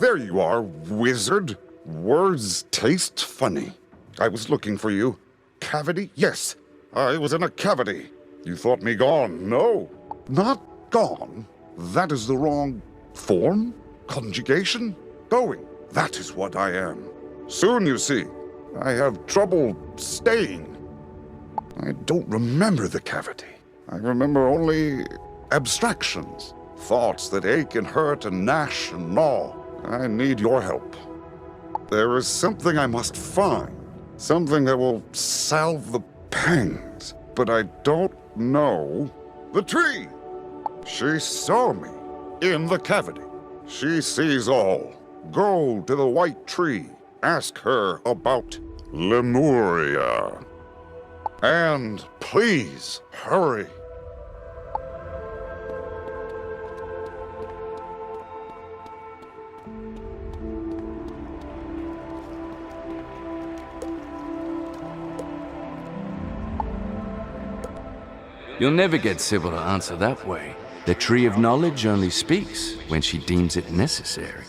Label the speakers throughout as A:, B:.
A: There you are, wizard. Words taste funny. I was looking for you. Cavity? Yes, I was in a cavity. You thought me gone. No, not gone. That is the wrong form, conjugation. Going. That is what I am. Soon, you see. I have trouble staying. I don't remember the cavity. I remember only abstractions. Thoughts that ache and hurt and gnash and gnaw. I need your help. There is something I must find. Something that will salve the pangs. But I don't know. The tree! She saw me in the cavity. She sees all. Go to the white tree. Ask her about Lemuria. And please, hurry.
B: You'll never get Sybil to answer that way. The Tree of Knowledge only speaks when she deems it necessary.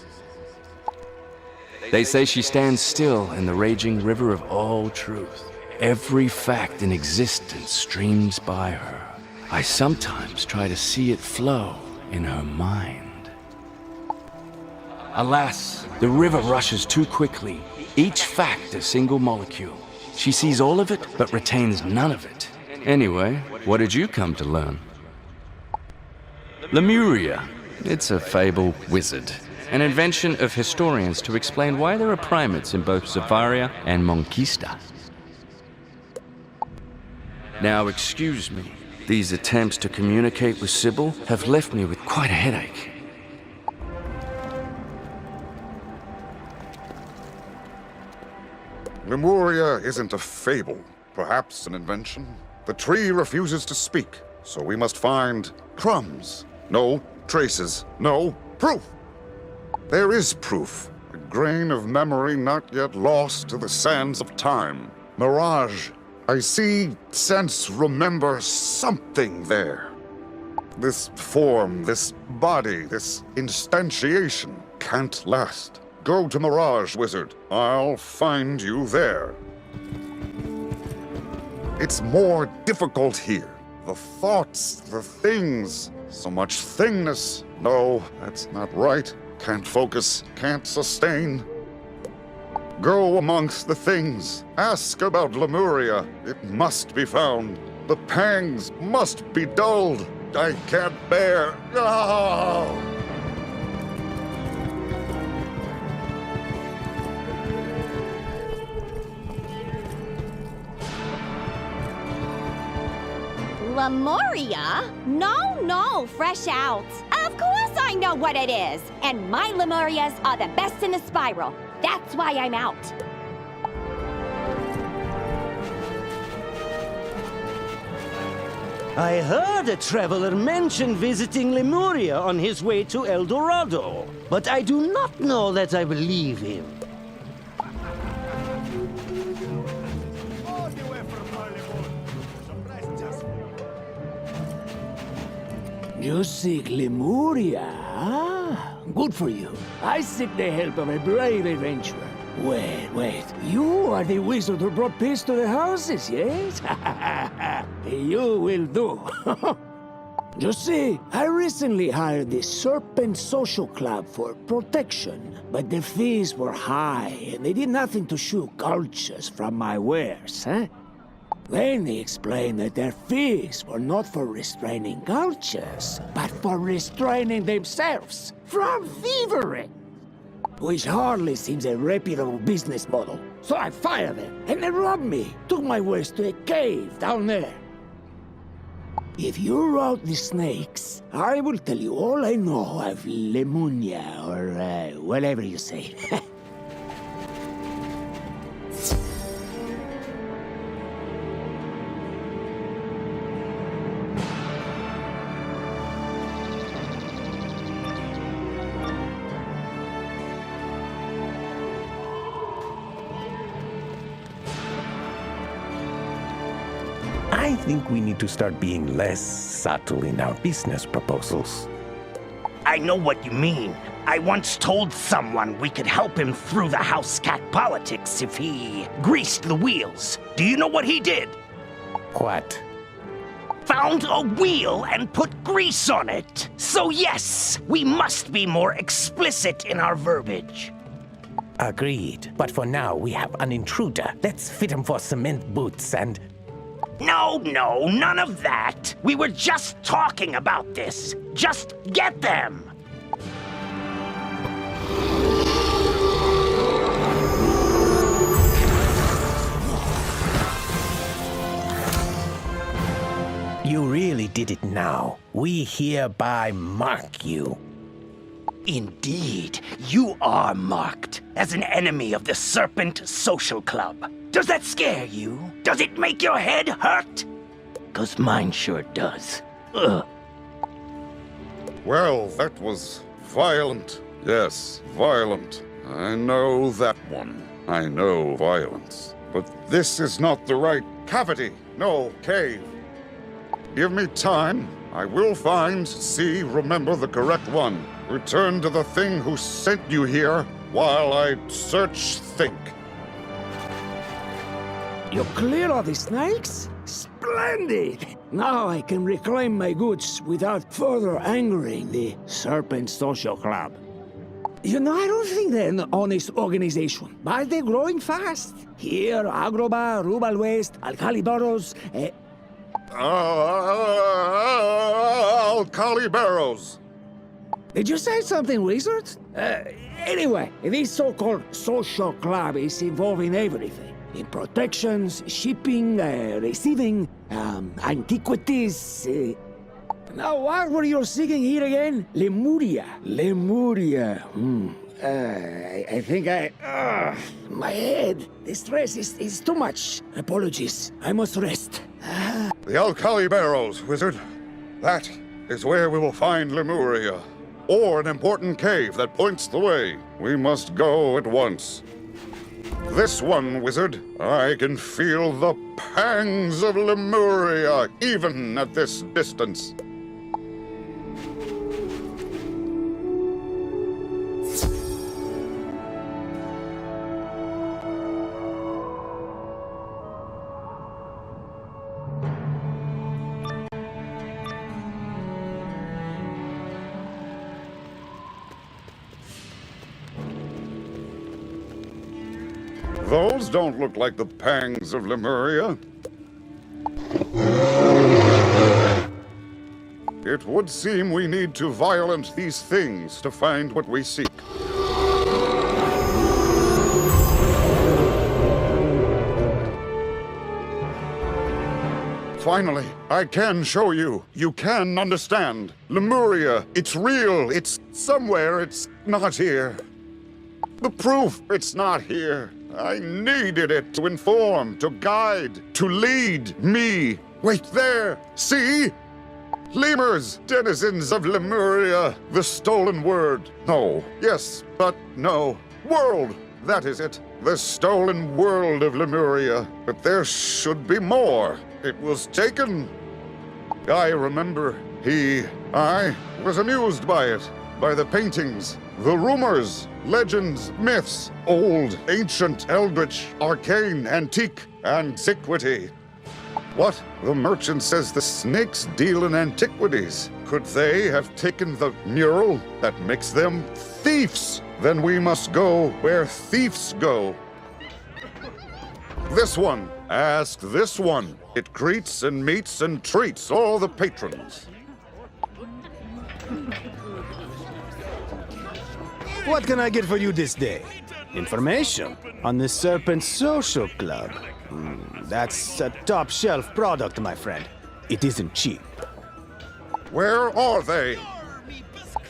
B: They say she stands still in the raging river of all truth. Every fact in existence streams by her. I sometimes try to see it flow in her mind. Alas, the river rushes too quickly. Each fact a single molecule. She sees all of it, but retains none of it. Anyway, what did you come to learn? Lemuria. It's a fable wizard. An invention of historians to explain why there are primates in both Zavaria and Monquista. Now, excuse me. These attempts to communicate with Sybil have left me with quite a headache.
A: Lemuria isn't a fable. Perhaps an invention. The tree refuses to speak, so we must find crumbs. No traces. No proof. There is proof. A grain of memory not yet lost to the sands of time. Mirage. I see, sense, remember something there. This form, this body, this instantiation can't last. Go to Mirage, wizard. I'll find you there. It's more difficult here. The thoughts, the things, so much thingness. No, that's not right. Can't focus, can't sustain. Go amongst the things. Ask about Lemuria. It must be found. The pangs must be dulled. I can't bear. Oh!
C: Lemuria? No, fresh out. Of course I know what it is. And my Lemurias are the best in the spiral. That's why I'm out.
D: I heard a traveler mention visiting Lemuria on his way to El Dorado, but I do not know that I believe him.
E: You seek Lemuria? Ah, good for you. I seek the help of a brave adventurer. Wait. You are the wizard who brought peace to the houses, yes? You will do. You see, I recently hired the Serpent Social Club for protection, but the fees were high, and they did nothing to shoo cultures from my wares, huh? Then they explained that their fees were not for restraining cultures, but for restraining themselves from thievery. Which hardly seems a reputable business model. So I fired them, and they robbed me. Took my wares to a cave down there. If you route the snakes, I will tell you all I know of Lemuria, or whatever you say.
F: I think we need to start being less subtle in our business proposals. I know what you mean. I once told someone we could help him through the house cat politics if he greased the wheels. Do you know what he did?
E: What?
F: Found a wheel and put grease on it. So yes, we must be more explicit in our verbiage.
E: Agreed. But for now, we have an intruder. Let's fit him for cement boots and...
F: No, none of that. We were just talking about this. Just get them.
E: You really did it now. We hereby mark you.
F: Indeed, you are marked as an enemy of the Serpent Social Club. Does that scare you? Does it make your head hurt? 'Cause mine sure does. Ugh.
A: Well, that was violent. Yes, violent. I know that one. I know violence. But this is not the right cavity. No, cave. Give me time. I will find, see, remember the correct one. Return to the thing who sent you here while I search, think.
E: You clear all the snakes? Splendid! Now I can reclaim my goods without further angering the Serpent Social Club. You know, I don't think they're an honest organization, but they're growing fast. Here, Agroba, Rubal West, Alcali Burrows,
A: Alcali Barrows.
E: Did you say something, Wizard? Anyway, this so-called social club is involving everything. In protections, shipping, receiving, antiquities. Now, what were you seeking here again? Lemuria. Lemuria. I think my head. The stress is too much. Apologies. I must rest.
A: The Alcali Barrows, Wizard. That is where we will find Lemuria. Or an important cave that points the way. We must go at once. This one, Wizard. I can feel the pangs of Lemuria, even at this distance. Those don't look like the pangs of Lemuria. It would seem we need to violence these things to find what we seek. Finally, I can show you. You can understand. Lemuria, it's real. It's somewhere. It's not here. The proof it's not here. I needed it to inform, to guide, to lead me. Wait there. See? Lemurs, denizens of Lemuria. The stolen word. No. Yes, but no. World. That is it. The stolen world of Lemuria. But there should be more. It was taken. I remember. I was amused by it. By the paintings, the rumors, legends, myths, old, ancient, eldritch, arcane, antique, antiquity. What? The merchant says the snakes deal in antiquities. Could they have taken the mural that makes them thieves? Then we must go where thieves go. This one. Ask this one. It greets and meets and treats all the patrons.
G: What can I get for you this day? Information on the Serpent Social Club. That's a top-shelf product, my friend. It isn't cheap.
A: Where are they?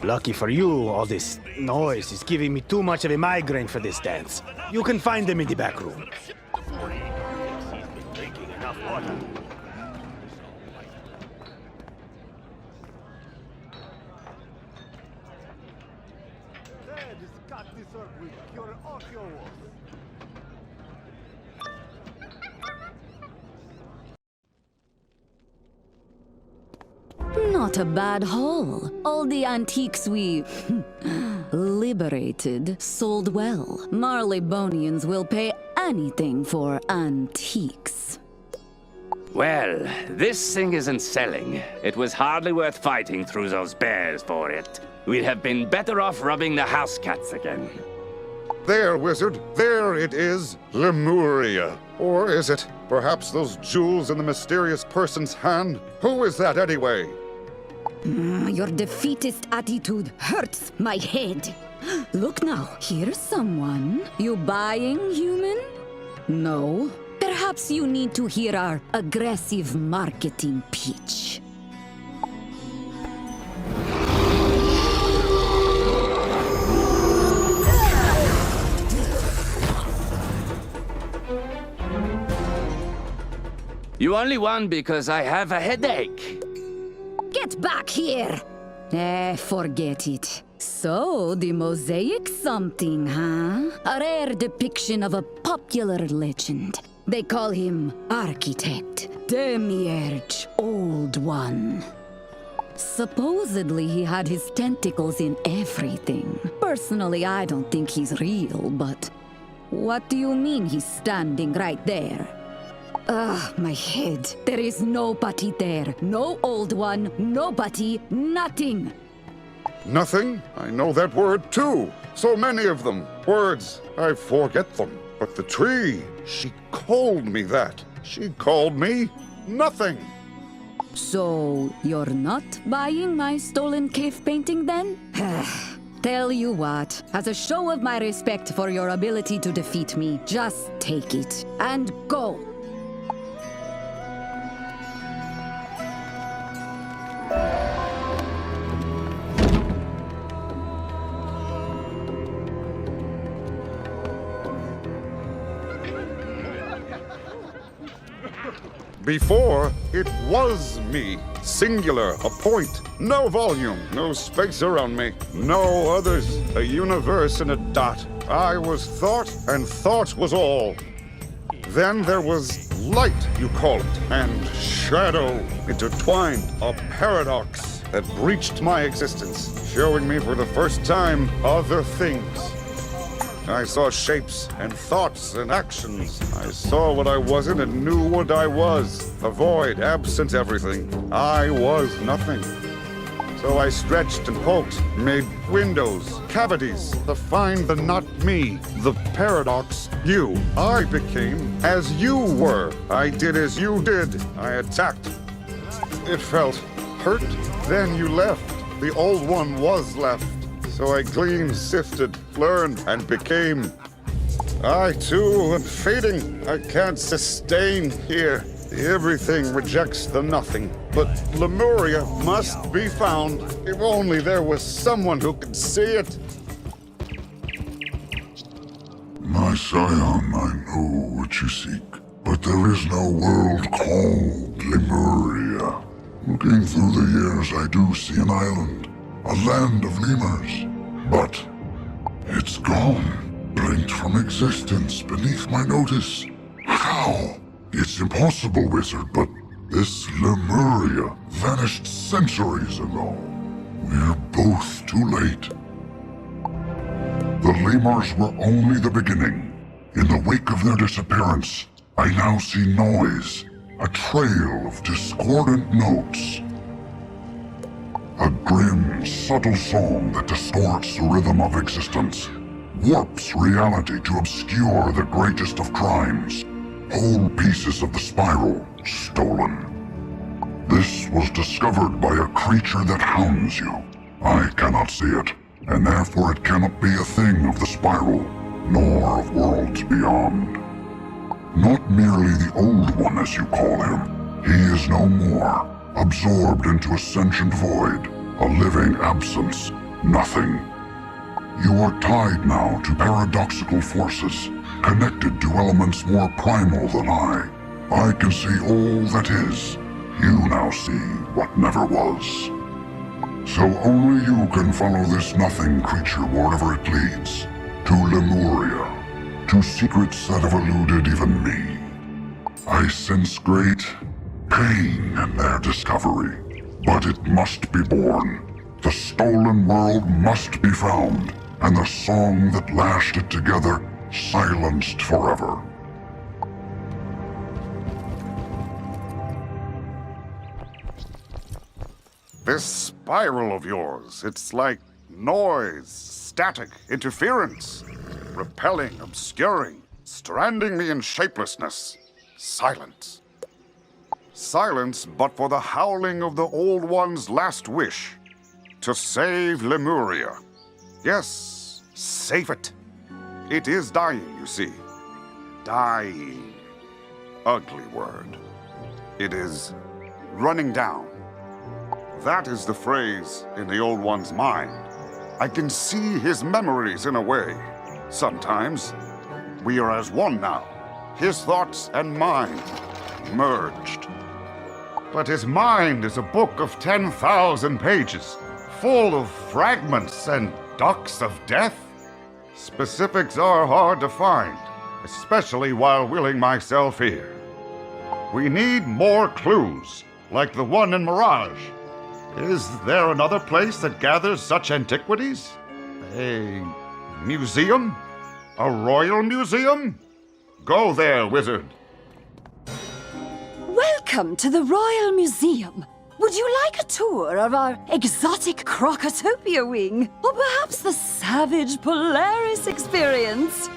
G: Lucky for you, all this noise is giving me too much of a migraine for this dance. You can find them in the back room.
H: Not not a bad haul. All the antiques we liberated sold well. Marleybonians will pay anything for antiques.
B: Well, this thing isn't selling. It was hardly worth fighting through those bears for it. We'd have been better off rubbing the house cats again.
A: There, wizard. There it is. Lemuria. Or is it perhaps those jewels in the mysterious person's hand? Who is that anyway?
H: Your defeatist attitude hurts my head. Look now, here's someone. You buying, human? No. Perhaps you need to hear our aggressive marketing pitch.
B: You only won because I have a headache.
H: Get back here! Forget it. So, the mosaic something, huh? A rare depiction of a popular legend. They call him Architect, Demiurge, Old One. Supposedly he had his tentacles in everything. Personally, I don't think he's real, but... What do you mean he's standing right there? Ugh, my head. There is nobody there. No Old One, nobody, nothing.
A: Nothing? I know that word too. So many of them. Words, I forget them. But the tree, she called me that. She called me nothing.
H: So, you're not buying my stolen cave painting then? Tell you what, as a show of my respect for your ability to defeat me, just take it and go.
A: Before, it was me. Singular, a point. No volume, no space around me. No others, a universe in a dot. I was thought, and thought was all. Then there was light, you call it, and shadow intertwined, a paradox that breached my existence, showing me for the first time other things. I saw shapes and thoughts and actions. I saw what I wasn't and knew what I was. A void, absent everything. I was nothing. So I stretched and poked, made windows, cavities, to find the not me, the paradox, you. I became as you were. I did as you did. I attacked. It felt hurt. Then you left. The old one was left. So I gleaned, sifted, learned, and became. I, too, am fading. I can't sustain here. Everything rejects the nothing. But Lemuria must be found. If only there was someone who could see it.
I: My scion, I know what you seek. But there is no world called Lemuria. Looking through the years, I do see an island. A land of lemurs. But it's gone. Blinked from existence beneath my notice. How? It's impossible, wizard, but this Lemuria vanished centuries ago. We're both too late. The lemurs were only the beginning. In the wake of their disappearance, I now see noise. A trail of discordant notes. A grim, subtle song that distorts the rhythm of existence, warps reality to obscure the greatest of crimes. Whole pieces of the spiral stolen. This was discovered by a creature that hounds you. I cannot see it, and therefore it cannot be a thing of the spiral, nor of worlds beyond. Not merely the old one, as you call him. He is no more. Absorbed into a sentient void, a living absence, nothing. You are tied now to paradoxical forces, connected to elements more primal than I. I can see all that is. You now see what never was. So only you can follow this nothing creature wherever it leads. To Lemuria, to secrets that have eluded even me. I sense great pain in their discovery. But it must be born. The stolen world must be found, and the song that lashed it together silenced forever.
A: This spiral of yours, it's like noise, static, interference, repelling, obscuring, stranding me in shapelessness. Silence. Silence but for the howling of the Old One's last wish, to save Lemuria. Yes, save it. It is dying, you see. Dying. Ugly word. It is running down. That is the phrase in the Old One's mind. I can see his memories in a way. Sometimes we are as one now, his thoughts and mine merged. But his mind is a book of 10,000 pages, full of fragments and ducts of death. Specifics are hard to find, especially while willing myself here. We need more clues, like the one in Mirage. Is there another place that gathers such antiquities? A museum? A royal museum? Go there, wizard.
J: Welcome to the Royal Museum. Would you like a tour of our exotic Crocotopia wing? Or perhaps the savage Polaris experience?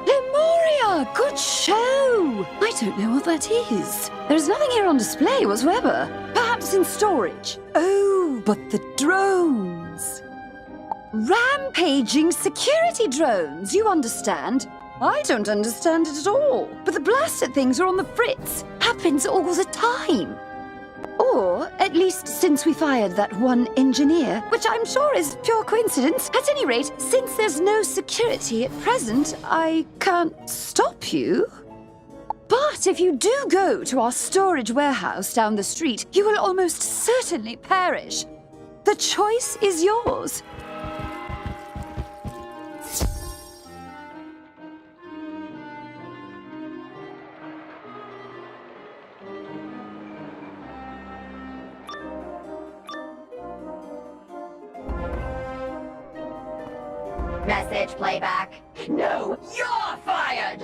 J: Lemuria, good show! I don't know what that is. There's nothing here on display whatsoever. Perhaps in storage. Oh, but the drones. Rampaging security drones, you understand? I don't understand it at all. But the blasted things are on the fritz. Happens all the time. Or, at least since we fired that one engineer, which I'm sure is pure coincidence. At any rate, since there's no security at present, I can't stop you. But if you do go to our storage warehouse down the street, you will almost certainly perish. The choice is yours.
C: Message playback.
F: No, you're fired!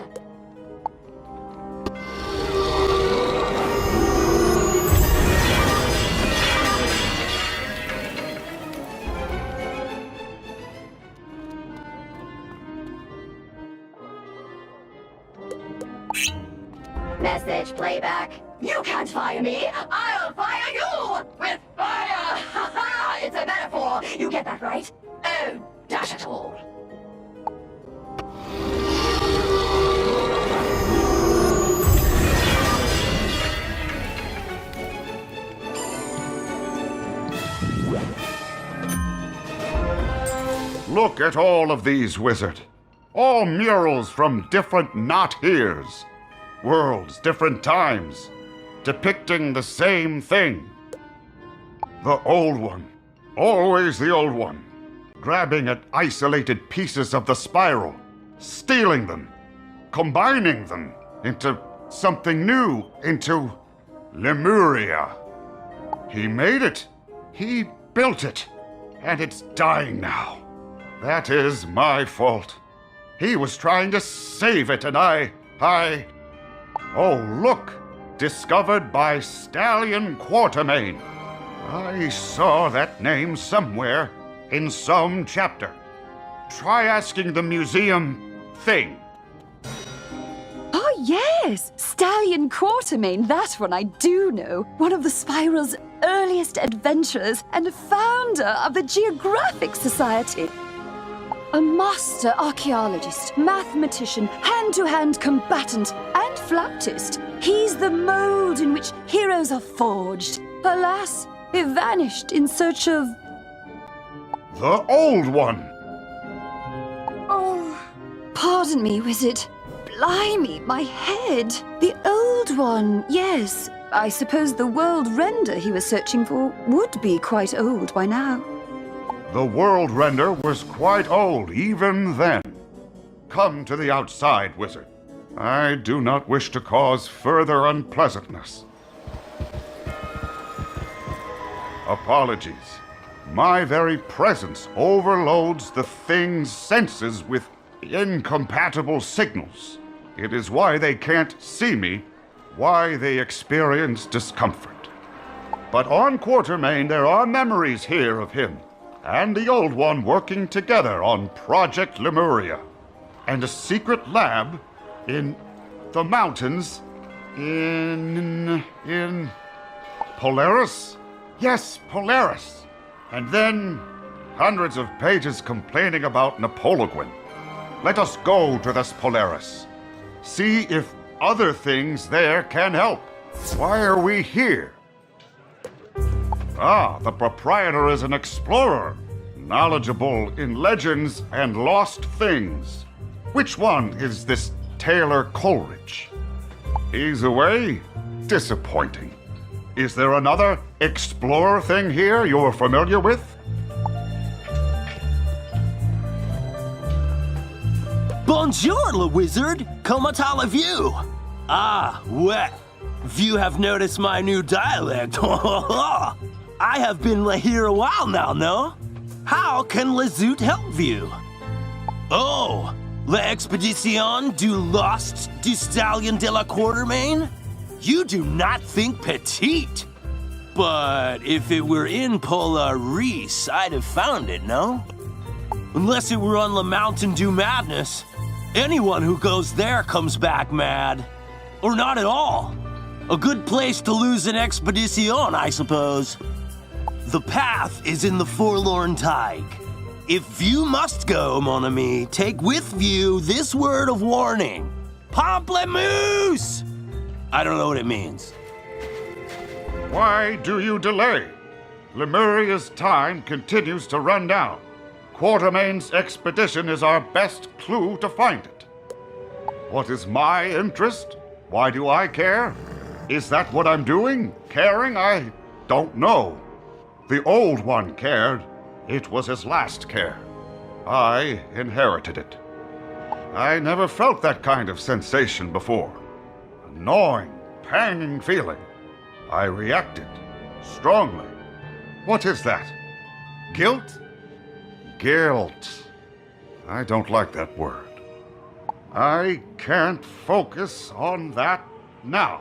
C: Message playback.
F: You can't fire me! I'll fire you! With fire! Ha ha! It's a metaphor! You get that right? Oh, dash it all!
A: Look at all of these, wizard. All murals from different not-heres. Worlds, different times, depicting the same thing. The Old One. Always the Old One. Grabbing at isolated pieces of the spiral, stealing them, combining them into something new, into Lemuria. He made it. He built it. And it's dying now. That is my fault. He was trying to save it, and I... Oh, look! Discovered by Stallion Quartermain. I saw that name somewhere in some chapter. Try asking the museum thing.
J: Oh, yes! Stallion Quartermain, that one I do know. One of the Spiral's earliest adventurers and founder of the Geographic Society. A master archaeologist, mathematician, hand-to-hand combatant, and flautist. He's the mold in which heroes are forged. Alas, he vanished in search of...
A: The Old One!
J: Oh, pardon me, wizard. Blimey, my head. The Old One, yes. I suppose the world render he was searching for would be quite old by now.
A: The world render was quite old even then. Come to the outside, wizard. I do not wish to cause further unpleasantness. Apologies. My very presence overloads the thing's senses with incompatible signals. It is why they can't see me, why they experience discomfort. But on Quartermain there are memories here of him and the Old One working together on Project Lemuria, and a secret lab in the mountains in Polaris? Yes, Polaris. And then hundreds of pages complaining about Napoleon. Let us go to this Polaris. See if other things there can help. Why are we here? Ah, the proprietor is an explorer, knowledgeable in legends and lost things. Which one is this Taylor Coleridge? He's away? Disappointing. Is there another explorer thing here you're familiar with?
K: Bonjour, le wizard! Comment allez-vous? Ah, well, you have noticed my new dialect. I have been here a while now, no? How can le zoot help you? Oh, l'expédition du lost du stallion de la Quartermain? You do not think petite. But if it were in Polaris, I'd have found it, no? Unless it were on the Mountain Dew Madness. Anyone who goes there comes back mad. Or not at all. A good place to lose an expedition, I suppose. The path is in the Forlorn Tide. If you must go, mon ami, take with you this word of warning. Pamplemousse! I don't know what it means.
A: Why do you delay? Lemuria's time continues to run down. Quartermain's expedition is our best clue to find it. What is my interest? Why do I care? Is that what I'm doing? Caring? I don't know. The Old One cared. It was his last care. I inherited it. I never felt that kind of sensation before. A gnawing, panging feeling. I reacted strongly. What is that? Guilt? Guilt. I don't like that word. I can't focus on that now.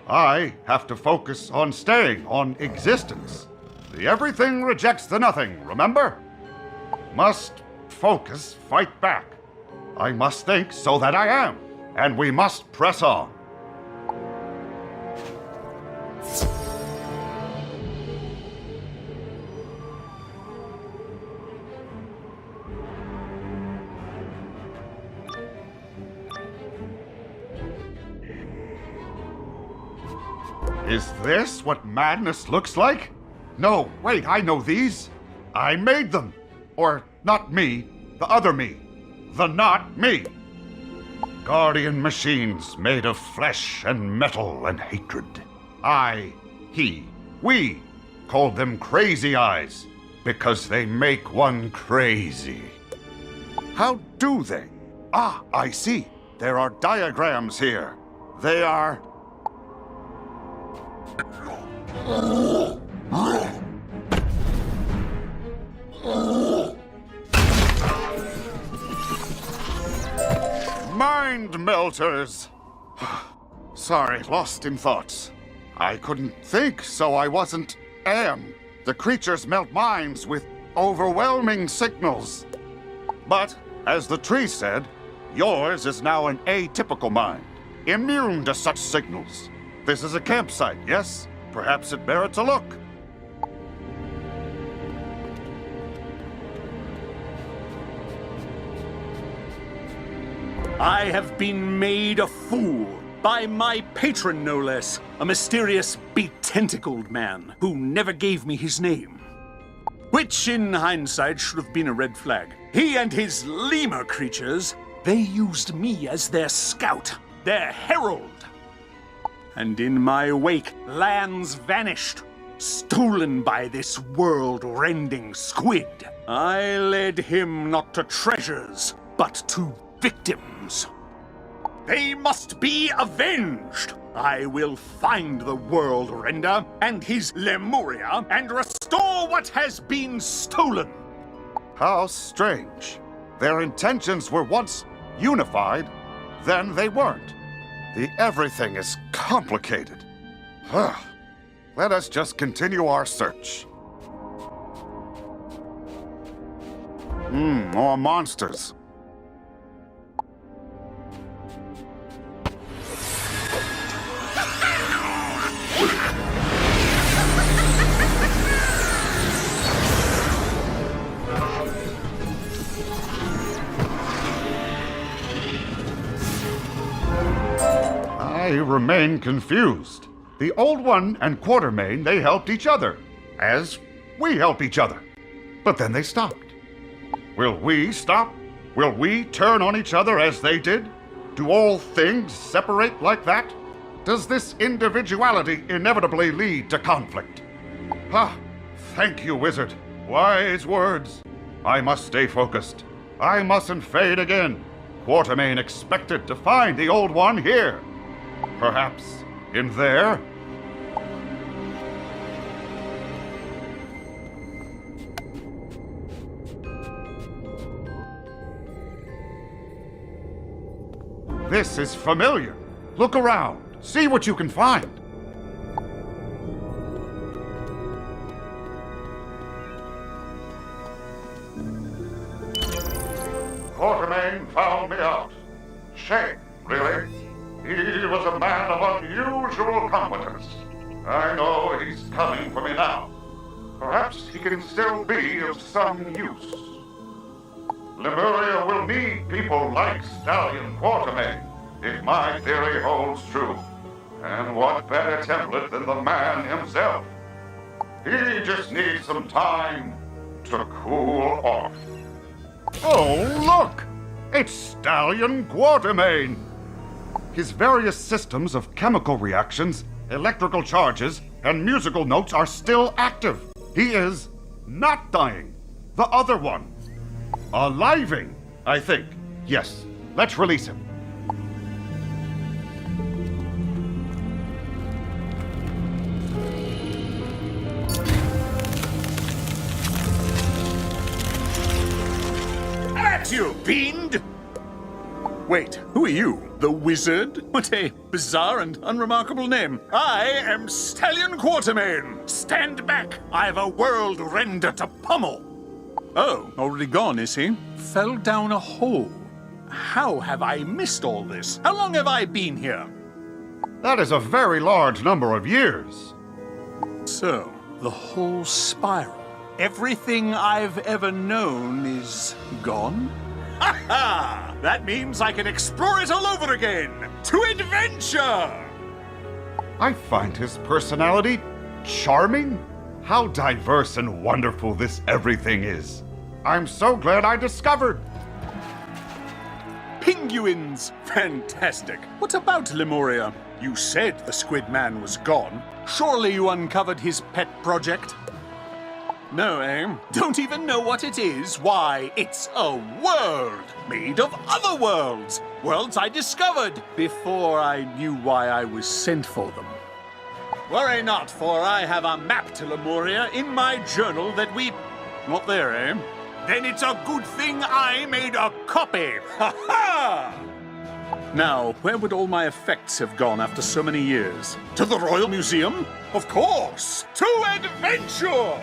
A: I have to focus on staying, on existence. The everything rejects the nothing, remember? Must focus, fight back. I must think so that I am, and we must press on. Is this what madness looks like? No, wait, I know these. I made them. Or not me, the other me. The not me. Guardian machines made of flesh and metal and hatred. I, he, we called them crazy eyes because they make one crazy. How do they? Ah, I see. There are diagrams here. They are... Mind melters! Sorry, lost in thoughts. I couldn't think, so I wasn't am. The creatures melt minds with overwhelming signals. But, as the tree said, yours is now an atypical mind, immune to such signals. This is a campsite, yes? Perhaps it merits a look.
L: I have been made a fool by my patron, no less, a mysterious, be-tentacled man who never gave me his name. Which, in hindsight, should have been a red flag. He and his lemur creatures, they used me as their scout, their herald. And in my wake, lands vanished, stolen by this world-rending squid. I led him not to treasures, but to victims. They must be avenged! I will find the World Render and his Lemuria and restore what has been stolen!
A: How strange. Their intentions were once unified, then they weren't. The everything is complicated. Let us just continue our search. More monsters. I remain confused. The Old One and Quartermain, they helped each other, as we help each other. But then they stopped. Will we stop? Will we turn on each other as they did? Do all things separate like that? Does this individuality inevitably lead to conflict? Thank you, Wizard. Wise words. I must stay focused. I mustn't fade again. Quartermain expected to find the Old One here. Perhaps in there? This is familiar. Look around. See what you can find. Quartermain found me out. Shame, really. He was a man of unusual competence. I know he's coming for me now. Perhaps he can still be of some use. Lemuria will need people like Stallion Quartermain, if my theory holds true. And what better template than the man himself? He just needs some time to cool off. Oh, look! It's Stallion Quartermain! His various systems of chemical reactions, electrical charges, and musical notes are still active. He is not dying. The other one. Aliving, I think. Yes, let's release him.
L: At you, fiend! Wait, who are you? The Wizard? What a bizarre and unremarkable name. I am Stallion Quartermain. Stand back. I've a World Render to pummel. Oh, already gone, is he? Fell down a hole. How have I missed all this? How long have I been here?
A: That is a very large number of years.
L: So, the whole spiral, everything I've ever known is gone? Ha ha! That means I can explore it all over again! To adventure!
A: I find his personality charming. How diverse and wonderful this everything is. I'm so glad I discovered.
L: Penguins! Fantastic. What about Lemuria? You said the Squid Man was gone. Surely you uncovered his pet project? No, eh? Don't even know what it is? Why, it's a world made of other worlds. Worlds I discovered before I knew why I was sent for them. Worry not, for I have a map to Lemuria in my journal that we... Not there, eh? Then it's a good thing I made a copy. Ha ha! Now, where would all my effects have gone after so many years? To the Royal Museum? Of course! To adventure!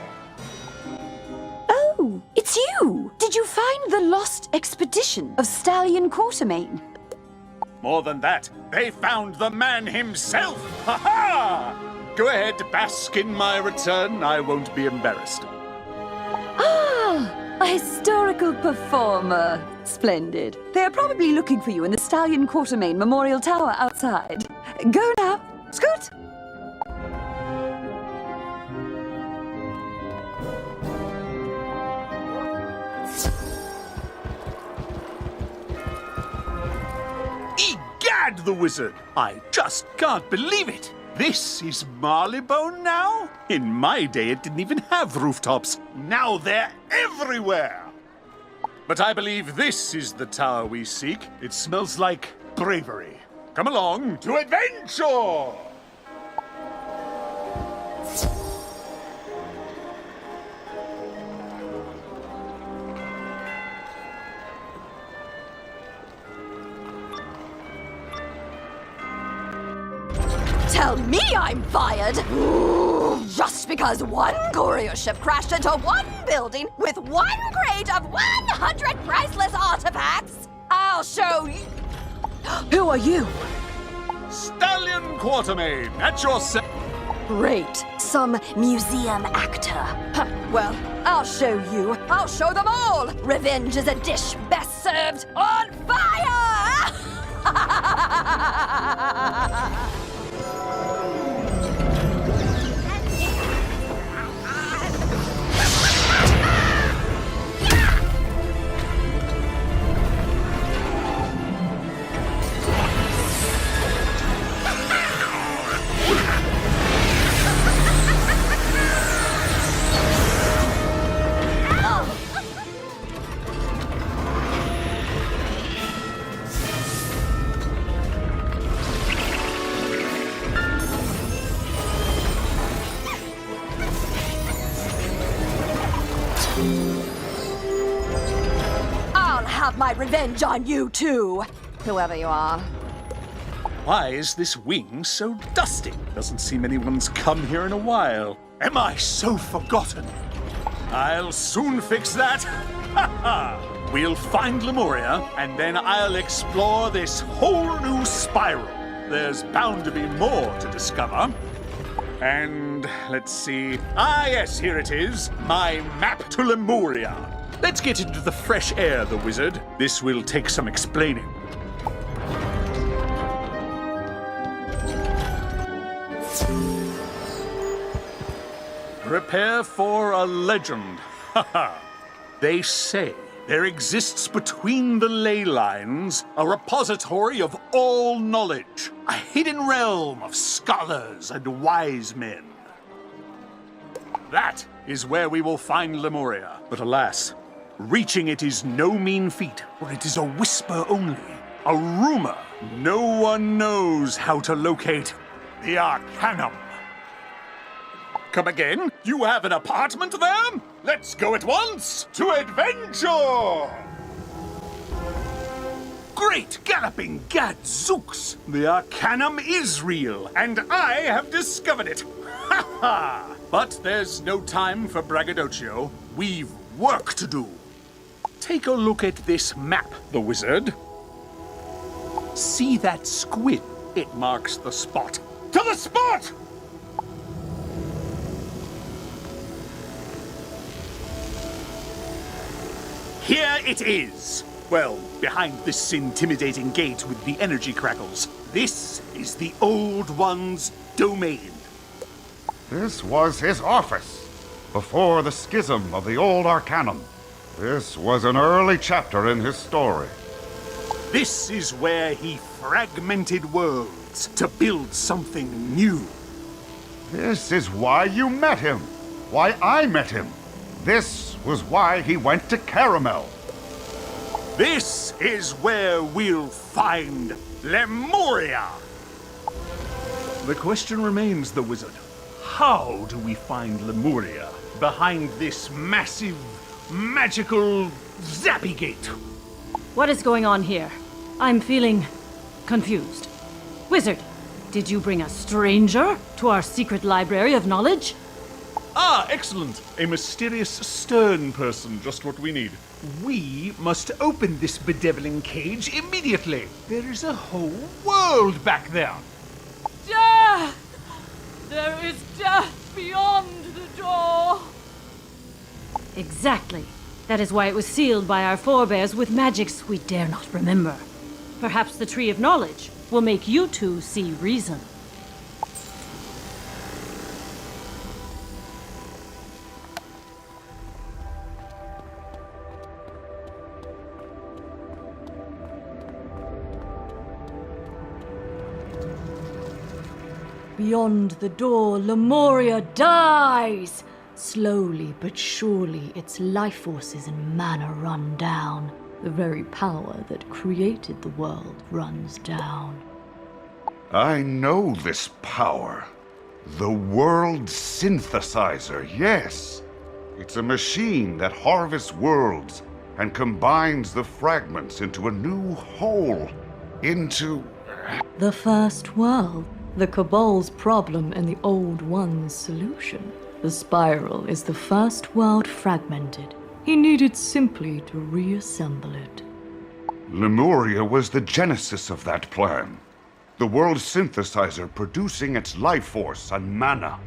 J: Oh, it's you! Did you find the lost expedition of Stallion Quartermain?
L: More than that, they found the man himself! Ha ha! Go ahead, bask in my return. I won't be embarrassed.
J: Ah, a historical performer. Splendid. They are probably looking for you in the Stallion Quartermain Memorial Tower outside. Go now. Scoot!
L: Egad, the Wizard! I just can't believe it! This is Marleybone now? In my day, it didn't even have rooftops. Now they're everywhere! But I believe this is the tower we seek. It smells like bravery. Come along to adventure!
J: Tell me I'm fired! Just because one courier ship crashed into one building with one crate of 100 priceless artifacts? I'll show you. Who are you?
L: Stallion Quartermain, at your
J: Great. Some museum actor. Huh, well, I'll show you. I'll show them all. Revenge is a dish best served on fire! I'll have my revenge on you too, whoever you are.
L: Why is this wing so dusty? Doesn't seem anyone's come here in a while. Am I so forgotten? I'll soon fix that. Ha ha! We'll find Lemuria, and then I'll explore this whole new spiral. There's bound to be more to discover. And let's see. Ah, yes, here it is. My map to Lemuria. Let's get into the fresh air, the wizard. This will take some explaining. Prepare for a legend. Haha. They say there exists between the ley lines a repository of all knowledge, a hidden realm of scholars and wise men. That is where we will find Lemuria. But alas, reaching it is no mean feat, for it is a whisper only, a rumor. No one knows how to locate the Arcanum. Come again? You have an apartment there? Let's go at once to adventure! Great galloping gadzooks! The Arcanum is real, and I have discovered it! Ha ha! But there's no time for braggadocio. We've work to do. Take a look at this map, the wizard. See that squid? It marks the spot. To the spot! Here it is. Well, behind this intimidating gate with the energy crackles. This is the Old One's domain.
A: This was his office, before the schism of the old Arcanum. This was an early chapter in his story.
L: This is where he fragmented worlds to build something new.
A: This is why you met him. Why I met him. This was why he went to Caramel.
L: This is where we'll find Lemuria. The question remains, the wizard. How do we find Lemuria behind this massive, magical zappy gate?
M: What is going on here? I'm feeling confused. Wizard, did you bring a stranger to our secret library of knowledge?
L: Ah, excellent. A mysterious, stern person, just what we need. We must open this bedeviling cage immediately. There is a whole world back there.
M: Death! There is death beyond the door! Exactly. That is why it was sealed by our forebears with magics we dare not remember. Perhaps the Tree of Knowledge will make you two see reason. Beyond the door, Lemuria dies! Slowly but surely, its life forces and mana run down.
N: The very power that created the world runs down.
A: I know this power. The world synthesizer, yes. It's a machine that harvests worlds and combines the fragments into a new whole. Into...
N: The first world. The Cabal's problem and the Old One's solution. The spiral is the first world fragmented. He needed simply to reassemble it.
A: Lemuria was the genesis of that plan. The world synthesizer producing its life force and mana.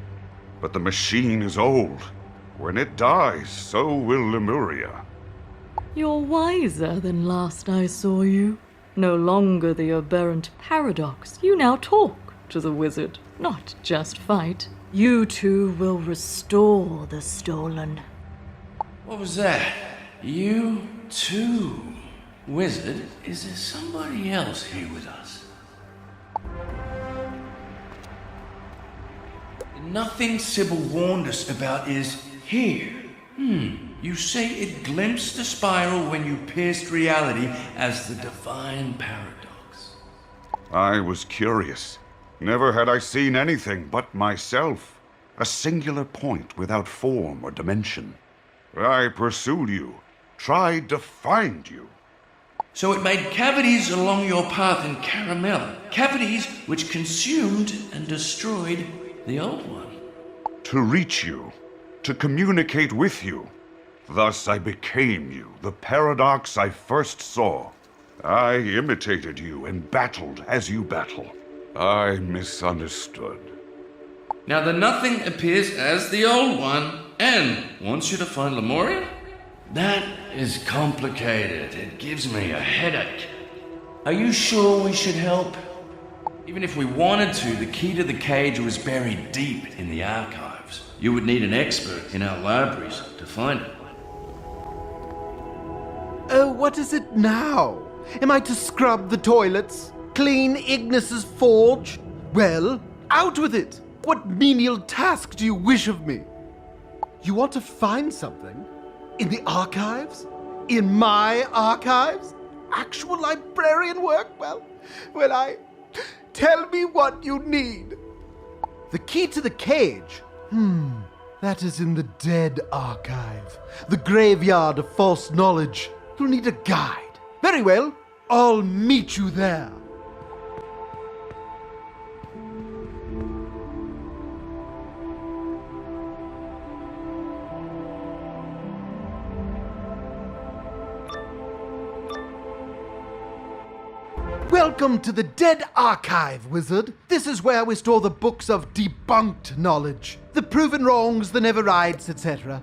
A: But the machine is old. When it dies, so will Lemuria.
N: You're wiser than last I saw you. No longer the aberrant paradox. You now talk to the wizard, not just fight. You two will restore the stolen.
B: What was that? You too? Wizard, is there somebody else here with us? Nothing Sybil warned us about is here. You say it glimpsed the spiral when you pierced reality as the divine paradox.
A: I was curious. Never had I seen anything but myself. A singular point without form or dimension. I pursued you, tried to find you.
B: So it made cavities along your path in Caramel. Cavities which consumed and destroyed the old one.
A: To reach you, to communicate with you. Thus I became you, the paradox I first saw. I imitated you and battled as you battle. I misunderstood.
B: Now the nothing appears as the old one and wants you to find Lemuria? That is complicated. It gives me a headache. Are you sure we should help? Even if we wanted to, the key to the cage was buried deep in the archives. You would need an expert in our libraries to find it.
O: Oh, what is it now? Am I to scrub the toilets? Clean Ignis's forge? Well, out with it! What menial task do you wish of me? You want to find something? In the archives? In my archives? Actual librarian work? Well, tell me what you need. The key to the cage? That is in the Dead Archive. The graveyard of false knowledge. You'll need a guide. Very well, I'll meet you there. Welcome to the Dead Archive, Wizard. This is where we store the books of debunked knowledge, the proven wrongs, the never rights, etc.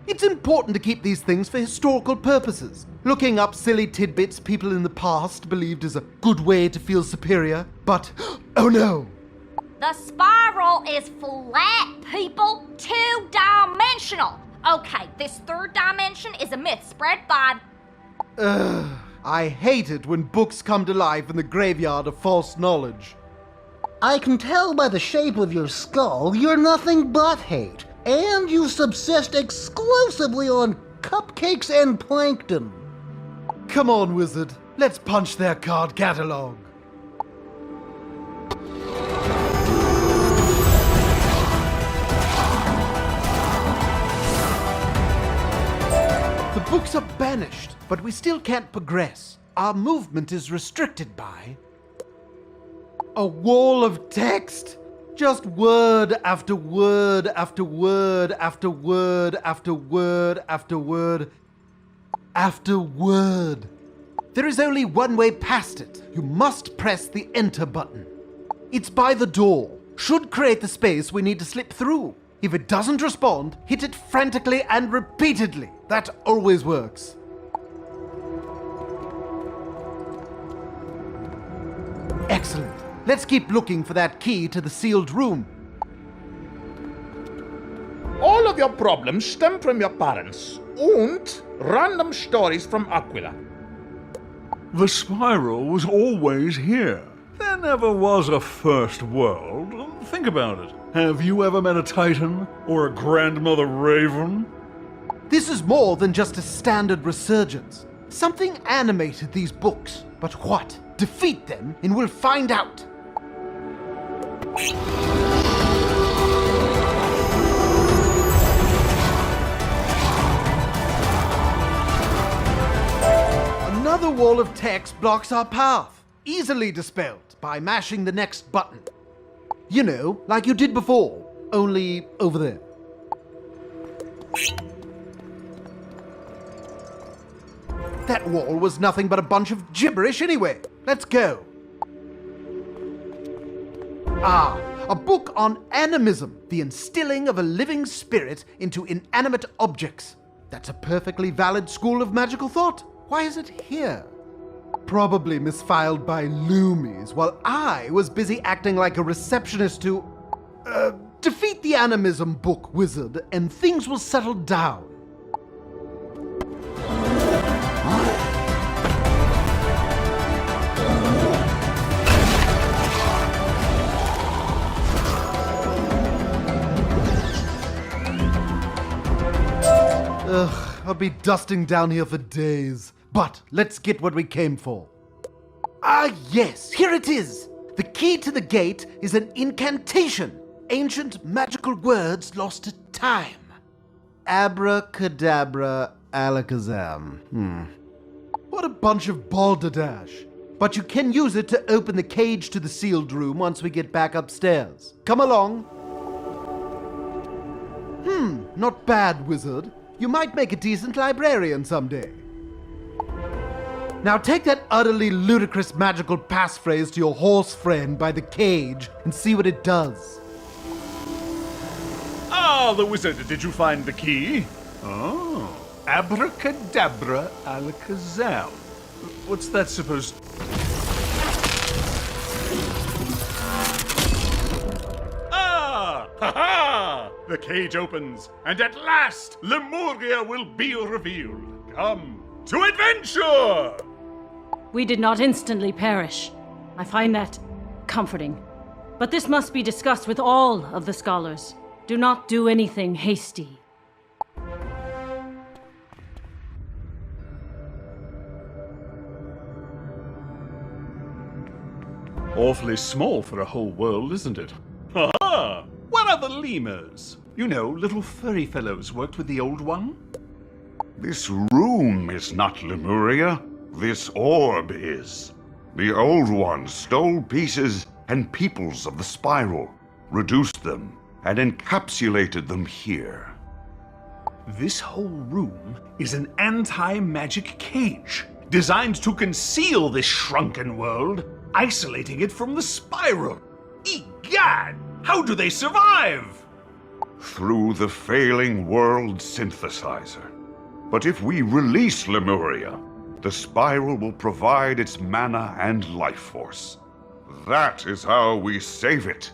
O: It's important to keep these things for historical purposes. Looking up silly tidbits people in the past believed is a good way to feel superior, but oh no!
C: The spiral is flat, people. 2-dimensional. Okay, this third dimension is a myth spread by...
O: I hate it when books come to life in the graveyard of false knowledge.
P: I can tell by the shape of your skull you're nothing but hate, and you subsist exclusively on cupcakes and plankton.
O: Come on, Wizard. Let's punch their card catalog. The books are banished, but we still can't progress. Our movement is restricted by... a wall of text? Just word after word after word after word after word after word after word. There is only one way past it. You must press the enter button. It's by the door. Should create the space we need to slip through. If it doesn't respond, hit it frantically and repeatedly. That always works. Excellent. Let's keep looking for that key to the sealed room.
Q: All of your problems stem from your parents and random stories from Aquila.
L: The spiral was always here. There never was a first world. Think about it. Have you ever met a Titan or a grandmother Raven?
O: This is more than just a standard resurgence. Something animated these books. But what? Defeat them and we'll find out. Another wall of text blocks our path. Easily dispelled by mashing the next button. You know, like you did before, only over there. That wall was nothing but a bunch of gibberish anyway. Let's go. Ah, a book on animism, the instilling of a living spirit into inanimate objects. That's a perfectly valid school of magical thought. Why is it here? Probably misfiled by Loomies while I was busy acting like a receptionist to... defeat the animism book, wizard, and things will settle down. Ugh, I'll be dusting down here for days. But let's get what we came for. Ah, yes, here it is. The key to the gate is an incantation. Ancient magical words lost to time. Abracadabra alakazam. What a bunch of balderdash. But you can use it to open the cage to the sealed room once we get back upstairs. Come along. Not bad, wizard. You might make a decent librarian someday. Now take that utterly ludicrous magical passphrase to your horse friend by the cage and see what it does.
L: Ah, the wizard, did you find the key? Oh, abracadabra alakazam. What's that supposed... Ah! Ha-ha! The cage opens, and at last, Lemuria will be revealed. Come to adventure!
M: We did not instantly perish. I find that comforting. But this must be discussed with all of the scholars. Do not do anything hasty.
L: Awfully small for a whole world, isn't it? Ha-ha! Where are the lemurs? You know, little furry fellows worked with the old one?
A: This room is not Lemuria. This orb is. The old one stole pieces and peoples of the spiral, reduced them, and encapsulated them here.
L: This whole room is an anti-magic cage, designed to conceal this shrunken world, isolating it from the spiral. Egad! How do they survive?
A: Through the failing world synthesizer. But if we release Lemuria, the spiral will provide its mana and life force. That is how we save it.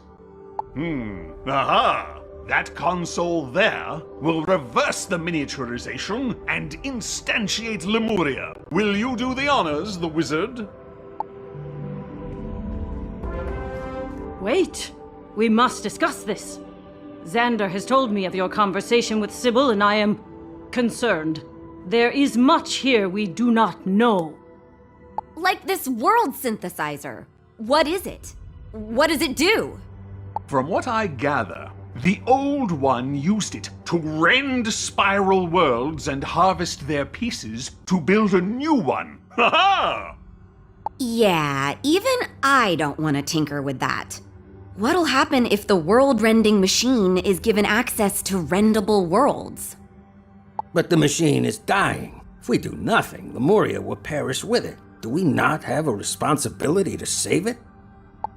L: Aha! That console there will reverse the miniaturization and instantiate Lemuria. Will you do the honors, the wizard?
M: Wait! We must discuss this. Xander has told me of your conversation with Sybil, and I am concerned. There is much here we do not know.
C: Like this world synthesizer. What is it? What does it do?
L: From what I gather, the old one used it to rend spiral worlds and harvest their pieces to build a new one. Ha ha!
C: Yeah, even I don't want to tinker with that. What'll happen if the world-rending machine is given access to rendable worlds?
D: But the machine is dying. If we do nothing, Lemuria will perish with it. Do we not have a responsibility to save it?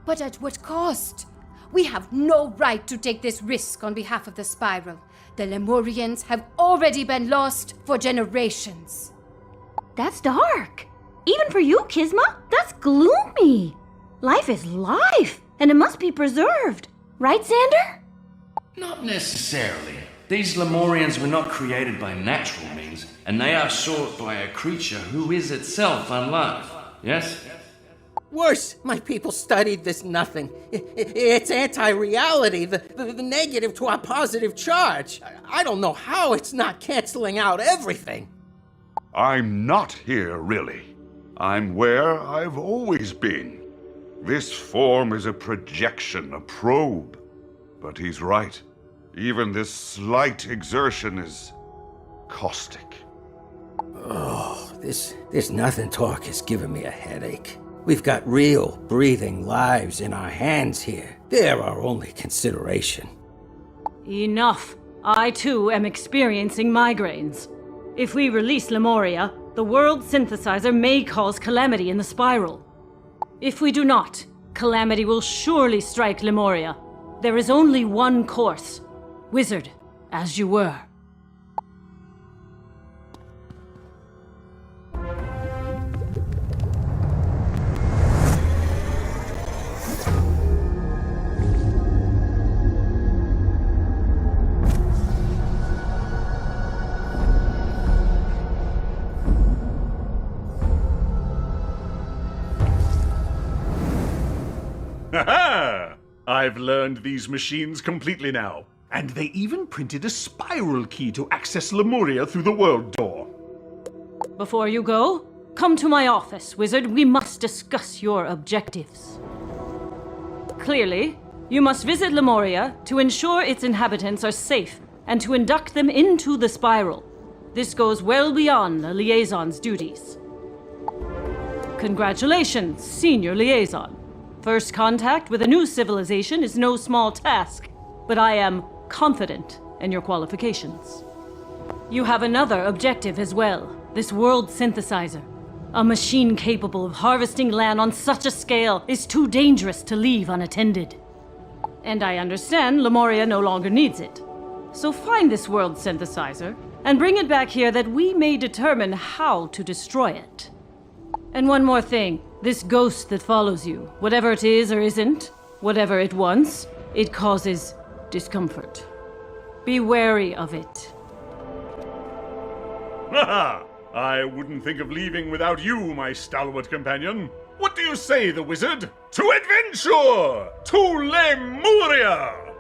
R: But at what cost? We have no right to take this risk on behalf of the Spiral. The Lemurians have already been lost for generations.
M: That's dark. Even for you, Kisma, that's gloomy. Life is life, and it must be preserved. Right, Xander?
B: Not necessarily. These Lemurians were not created by natural means, and they are sought by a creature who is itself unloved. Yes?
D: Worse, my people studied this nothing. It's anti-reality, the negative to our positive charge. I don't know how it's not canceling out everything.
A: I'm not here, really. I'm where I've always been. This form is a projection, a probe. But he's right. Even this slight exertion is caustic.
F: Oh, this nothing talk is giving me a headache. We've got real, breathing lives in our hands here. They're our only consideration.
M: Enough. I, too, am experiencing migraines. If we release Lemuria, the world synthesizer may cause calamity in the spiral. If we do not, calamity will surely strike Lemuria. There is only one course. Wizard, as you were.
L: Ha-ha! I've learned these machines completely now. And they even printed a spiral key to access Lemuria through the world door.
M: Before you go, come to my office, Wizard. We must discuss your objectives. Clearly, you must visit Lemuria to ensure its inhabitants are safe and to induct them into the spiral. This goes well beyond a liaison's duties. Congratulations, Senior Liaison. First contact with a new civilization is no small task, but I am confident in your qualifications. You have another objective as well, this world synthesizer. A machine capable of harvesting land on such a scale is too dangerous to leave unattended. And I understand Lemuria no longer needs it. So find this world synthesizer and bring it back here that we may determine how to destroy it. And one more thing. This ghost that follows you, whatever it is or isn't, whatever it wants, it causes discomfort. Be wary of it.
L: Haha! I wouldn't think of leaving without you, my stalwart companion. What do you say, the wizard? To adventure! To Lemuria!